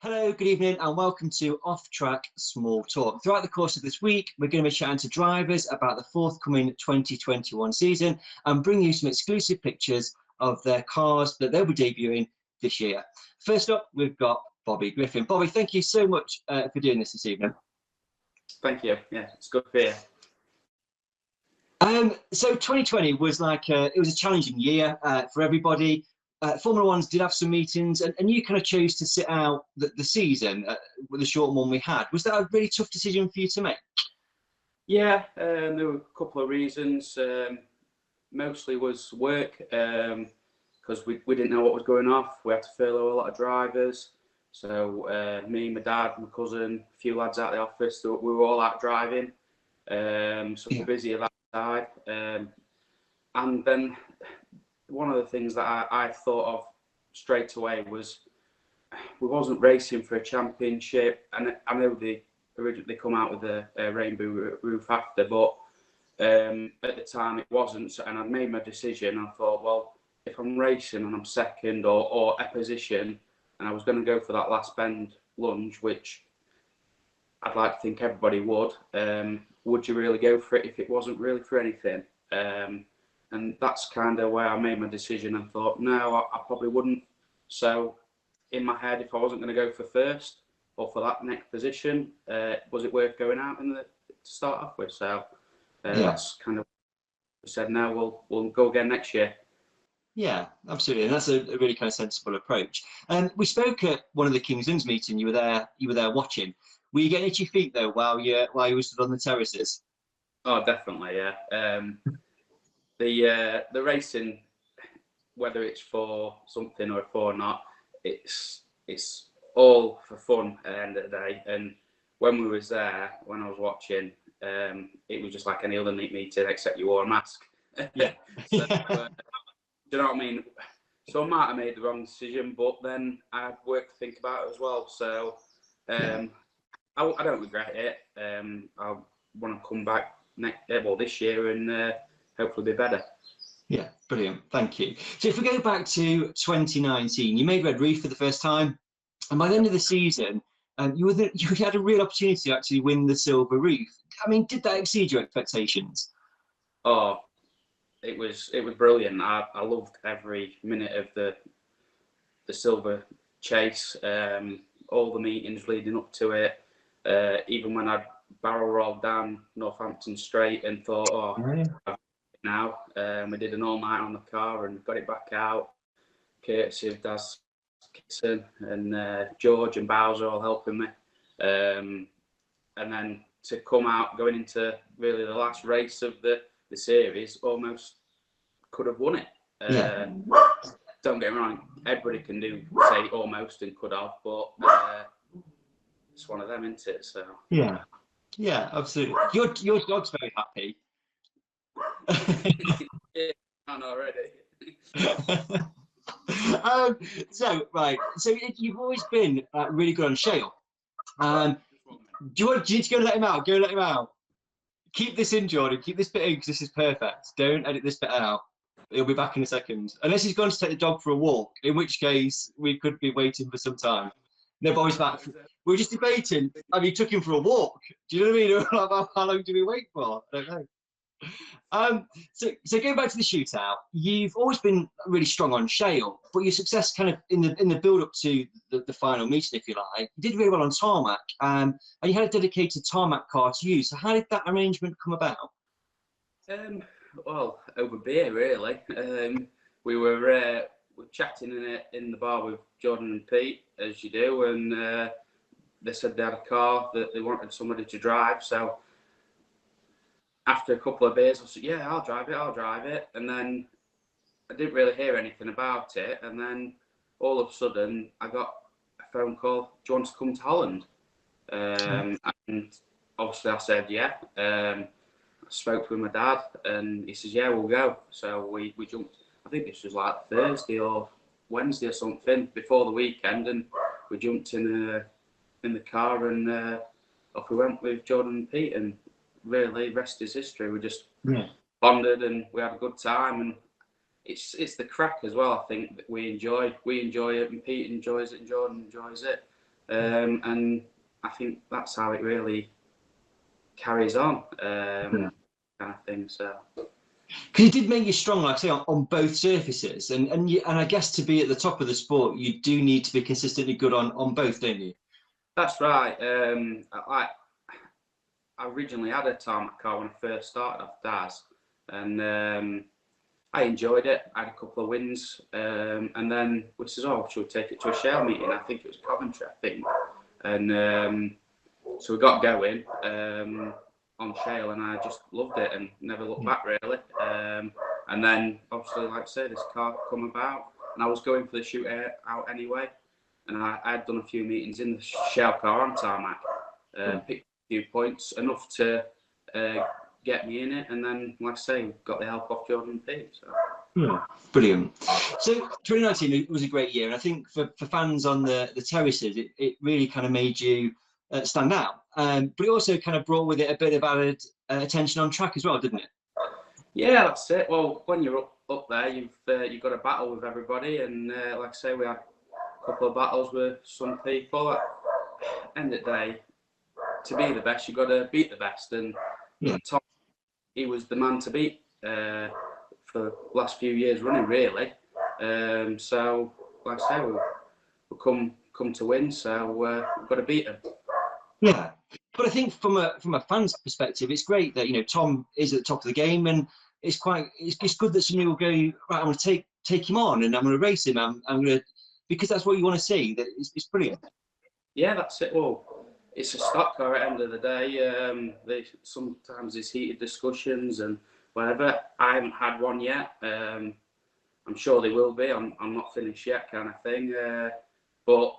Hello, good evening, and welcome to Off Track Small Talk. Throughout the course of this week, we're going to be chatting to drivers about the forthcoming 2021 season and bring you some exclusive pictures of their cars that they'll be debuting this year. First up, we've got Bobby Griffin. Bobby, thank you so much for doing this evening. Thank you. Yeah, it's good to be here. So 2020 was it was a challenging year for everybody. Formula Ones did have some meetings, and you kind of chose to sit out the season with the short one we had. Was that a really tough decision for you to make? Yeah, there were a couple of reasons. Mostly was work, because we didn't know what was going off. We had to furlough a lot of drivers. So me, my dad, my cousin, a few lads out of the office, so we were all out driving. So we're busy at that side. And then one of the things that I thought of straight away was we wasn't racing for a championship, and I know they originally come out with a rainbow roof after, but at the time it wasn't. And I'd made my decision. I thought, well, if I'm racing and I'm second or a position, and I was going to go for that last bend lunge, which I'd like to think everybody would you really go for it if it wasn't really for anything? And that's kind of where I made my decision and thought, no, I probably wouldn't. So in my head, if I wasn't going to go for first or for that next position, was it worth going out to start off with? So that's kind of said, no, we'll go again next year. Yeah, absolutely, and that's a really kind of sensible approach. We spoke at one of the King's Inns meeting. You were there watching. Were you getting itchy feet though while you were stood on the terraces? Oh, definitely, yeah. The racing, whether it's for something or for not, it's all for fun at the end of the day. And when we was there, when I was watching, it was just like any other meeting except you wore a mask. Yeah. So, do you know what I mean? So I might have made the wrong decision, but then I had work to think about it as well. So I don't regret it. I want to come back this year and hopefully be better. Yeah, brilliant. Thank you. So if we go back to 2019, you made Red Reef for the first time, and by the end of the season, you had a real opportunity to actually win the Silver Reef. I mean, did that exceed your expectations? Oh, it was brilliant. I loved every minute of the Silver chase. All the meetings leading up to it. Even when I barrel rolled down Northampton Straight and thought, now we did an all night on the car and got it back out, courtesy of Daz Kitson and George and Bowser all helping me, and then to come out going into really the last race of the series, almost could have won it. Don't get me wrong, everybody can say almost and could have, but it's one of them, isn't it? So yeah, absolutely. Your dog's very happy. Yeah, I'm already. So you've always been really good on Shale. Do you need to go let him out? Go let him out. Keep this in, Jordan. Keep this bit in because this is perfect. Don't edit this bit out. He'll be back in a second. Unless he's gone to take the dog for a walk, in which case we could be waiting for some time. No, Bobby's back. We were just debating. I mean, took him for a walk. Do you know what I mean? How long do we wait for? I don't know. So going back to the shootout, you've always been really strong on Shale, but your success kind of in the build up to the final meeting, if you like, you did really well on tarmac, and you had a dedicated tarmac car to use. So how did that arrangement come about? Well, over beer, really. We were chatting in the bar with Jordan and Pete, as you do, and they said they had a car that they wanted somebody to drive. So after a couple of beers, I said, yeah, I'll drive it. And then I didn't really hear anything about it. And then all of a sudden, I got a phone call, do you want to come to Holland? And obviously I said, yeah. I spoke with my dad and he says, yeah, we'll go. So we jumped, I think this was like Thursday or Wednesday or something before the weekend. And we jumped in the car and off we went with Jordan and Pete, and really rest is history. We just bonded and we had a good time, and it's the crack as well. I think that we enjoy it, and Pete enjoys it and Jordan enjoys it. and I think that's how it really carries on, kind of thing. So. Because it did make you strong, like I say, on both surfaces, and I guess to be at the top of the sport, you do need to be consistently good on both, don't you? That's right. I originally had a tarmac car when I first started off DAS, and I enjoyed it. I had a couple of wins, and then we said, "Oh, should we take it to a Shale meeting?" I think it was Coventry, I think, and so we got going on Shale, and I just loved it and never looked back really. And then obviously, like I say, this car come about, and I was going for the shootout anyway, and I had done a few meetings in the Shale car on tarmac, picked a few points, enough to get me in it, and then, like I say, got the help off Jordan P. So. Brilliant. So 2019 was a great year, and I think for fans on the terraces, it really kind of made you stand out. But it also kind of brought with it a bit of added attention on track as well, didn't it? Yeah, that's it. Well, when you're up there, you've got to battle with everybody, and like I say, we had a couple of battles with some people. At the end of the day, to be the best, you've got to beat the best, and Tom, he was the man to beat for the last few years running, really. So, like I say, we've come to win, so we've got to beat him. Yeah, but I think from a fan's perspective, it's great that Tom is at the top of the game, and it's good that somebody will go, right, I'm going to take him on, and I'm going to race him. I'm going to, because that's what you want to see. That it's brilliant. Yeah, that's it. Well, it's a stock car at the end of the day. Sometimes there's heated discussions and whatever. I haven't had one yet. I'm sure they will be. I'm not finished yet, kind of thing. But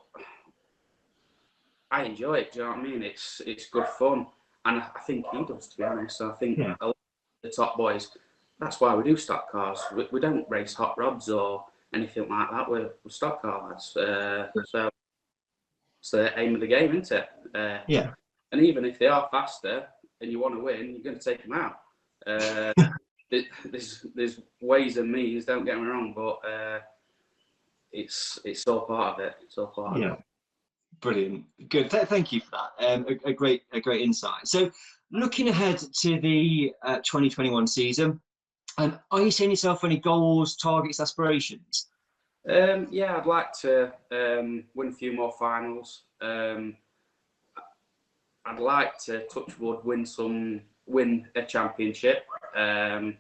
I enjoy it. Do you know what I mean? It's good fun, and I think he does. To be honest, I think a lot of the top boys. That's why we do stock cars. We don't race hot rods or anything like that. We're stock car lads. So it's the aim of the game, isn't it? Yeah. And even if they are faster and you want to win, you're going to take them out. There's ways and means. Don't get me wrong, but it's all part of it. It's all part of it. Brilliant. Good. Thank you for that. A great insight. So, looking ahead to the 2021 season, are you setting yourself any goals, targets, aspirations? Yeah, I'd like to win a few more finals. I'd like to touch wood, win a championship, and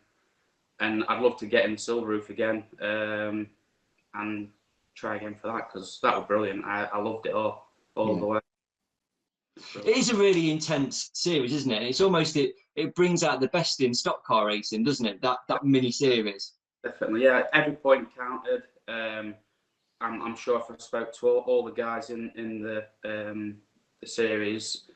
I'd love to get in the silver roof again and try again for that, because that was brilliant. I loved it all the way. It is a really intense series, isn't it? It's almost it brings out the best in stock car racing, doesn't it? That mini series. Definitely, yeah. Every point counted. I'm sure if I spoke to all the guys in the series,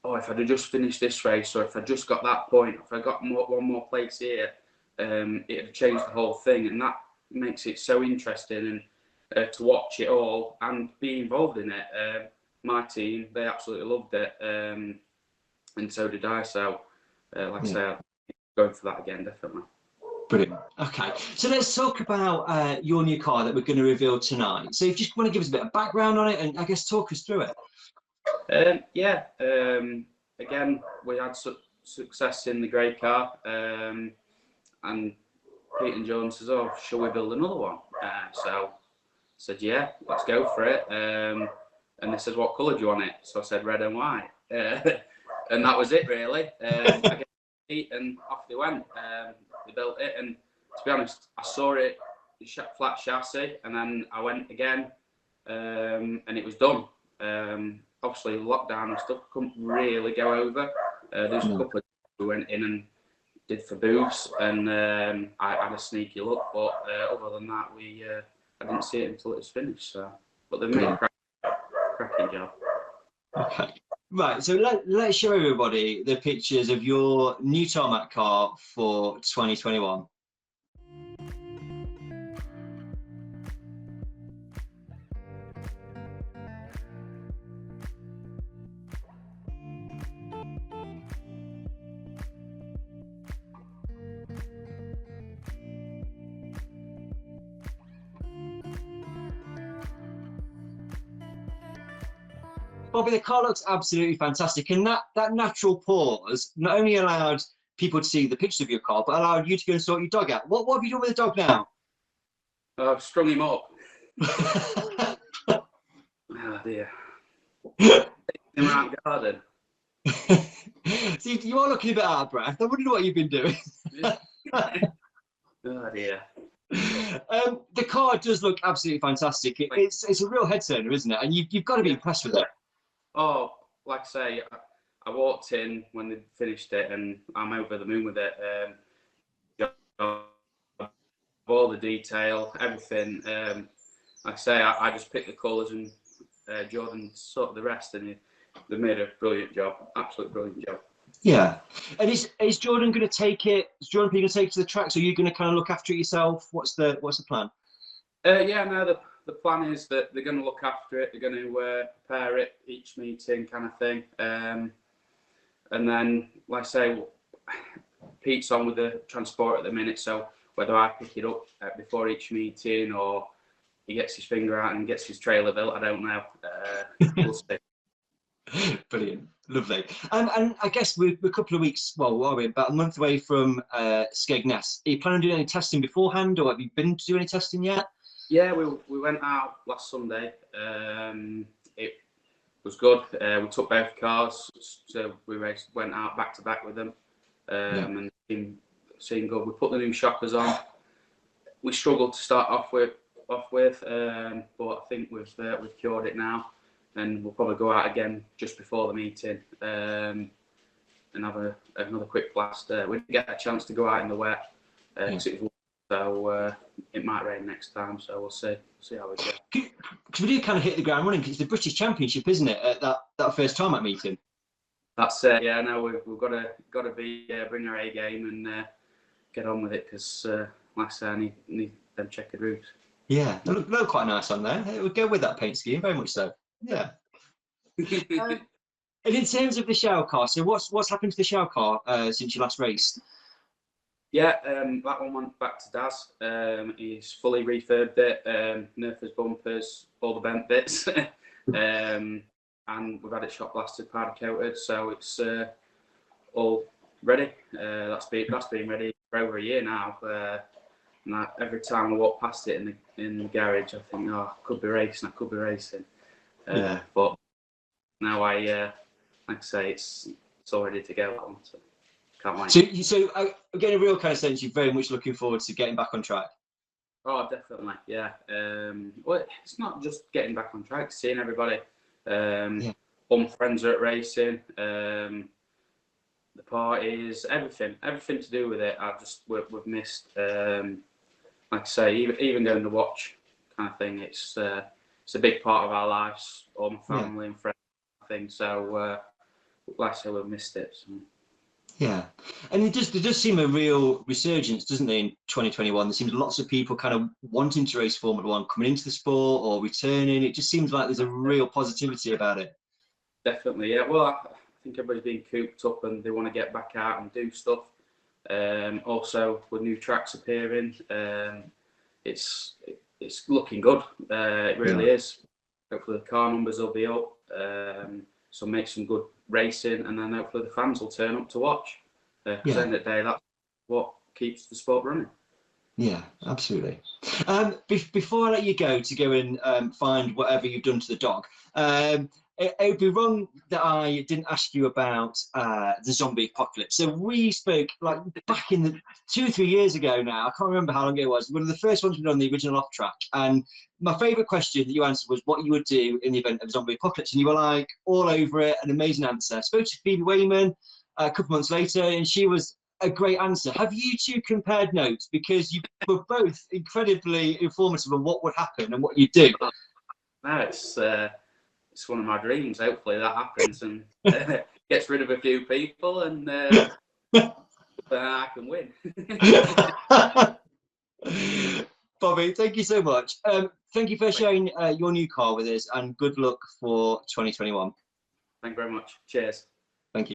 if I'd have just finished this race, or if I just got that point, if I got one more place here, it'd have changed the whole thing, and that makes it so interesting and to watch it all and be involved in it. My team, they absolutely loved it, and so did I. So, like I say, I'm going for that again, definitely. Brilliant. Okay, so let's talk about your new car that we're going to reveal tonight. So, if you just want to give us a bit of background on it, and I guess talk us through it. Again, we had success in the grey car, and Pete and John says, "Oh, shall we build another one?" So I said, "Yeah, let's go for it." And they said, "What colour do you want it?" So I said, "Red and white," and that was it really. I gave Pete, and off they went. They built it, and to be honest, I saw it flat chassis, and then I went again, and it was done. Obviously, lockdown and stuff couldn't really go over. There's a couple of we went in and did for booths, and I had a sneaky look, but other than that, I didn't see it until it was finished. So, but they made a cracking job. Okay. Right, so let's show everybody the pictures of your new tarmac car for 2021. Bobby, the car looks absolutely fantastic, and that natural pause not only allowed people to see the pictures of your car, but allowed you to go and sort your dog out. What have you done with the dog now? I've strung him up. Oh dear. In around garden. See, you are looking a bit out of breath. I wonder what you've been doing. Oh dear. The car does look absolutely fantastic. It's a real head turner, isn't it? And you've got to be impressed with it. Oh, like I say, I walked in when they finished it, and I'm over the moon with it. All the detail, everything. Like I say, I just picked the colours, and Jordan sorted the rest, and they made a brilliant job, absolutely brilliant job. Yeah. And is Jordan going to take it? Is Jordan going to take it to the tracks, or are you going to kind of look after it yourself? What's the plan? Yeah, no, the plan is that they're going to look after it. They're going to prepare it each meeting, kind of thing. And then, like I say, Pete's on with the transport at the minute, so whether I pick it up before each meeting or he gets his finger out and gets his trailer built, I don't know. We'll see. Brilliant, lovely. And I guess we're a couple of weeks, well, are we about a month away from Skegness? Are you planning on doing any testing beforehand, or have you been to do any testing yet? Yeah, we went out last Sunday. It was good. We took both cars, so we went out back to back with them, and seemed good. We put the new shockers on. We struggled to start off with, but I think we've cured it now, and we'll probably go out again just before the meeting and have another quick blast. We didn't get a chance to go out in the wet because it was. So it might rain next time, so we'll see how we go. Because we do kind of hit the ground running, because it's the British Championship, isn't it, at that first tarmac meeting? That's it. Yeah, no, we've got to bring our A game and get on with it, because like I say, I need them checkered roofs. Yeah, they look quite nice on there. It would go with that paint scheme, very much so. Yeah. And in terms of the Shale car, so what's happened to the Shale car since you last raced? Yeah, that one went back to Daz. He's fully refurbed it, nerfed his bumpers, all the bent bits, and we've had it shot blasted, powder coated, so it's all ready. That's been ready for over a year now. And every time I walk past it in the garage, I think, oh, I could be racing. But now like I say, it's all ready to go. That one, so can't wait. So I get a real kind of sense you're very much looking forward to getting back on track. Oh, definitely, yeah. Well, it's not just getting back on track, seeing everybody. All my friends are at racing. The parties, everything to do with it. We've missed. Like I say, even going to watch kind of thing. It's a big part of our lives, all my family and friends. Thing. So, like I say, we've missed it. So. Yeah, and there does seem a real resurgence, doesn't there, in 2021? There seems lots of people kind of wanting to race Formula One, coming into the sport or returning. It just seems like there's a real positivity about it. Definitely, yeah. Well, I think everybody's been cooped up and they want to get back out and do stuff. Also, with new tracks appearing, it's looking good. It really is. Hopefully, the car numbers will be up. So make some good racing, and then hopefully the fans will turn up to watch. Because at the end of the day, that's what keeps the sport running. Yeah, absolutely. Before I let you go and find whatever you've done to the dog, it would be wrong that I didn't ask you about the zombie apocalypse. So we spoke like back in the 2 or 3 years ago now. I can't remember how long it was. One of the first ones we did on the original off track, and my favourite question that you answered was what you would do in the event of a zombie apocalypse, and you were like all over it, an amazing answer. I spoke to Phoebe Wayman a couple months later, and she was a great answer. Have you two compared notes, because you were both incredibly informative on what would happen and what you do? No, it's one of my dreams. Hopefully that happens and gets rid of a few people, and I can win. Bobby, thank you so much. Thank you for sharing your new car with us, and good luck for 2021. Thank you very much. Cheers.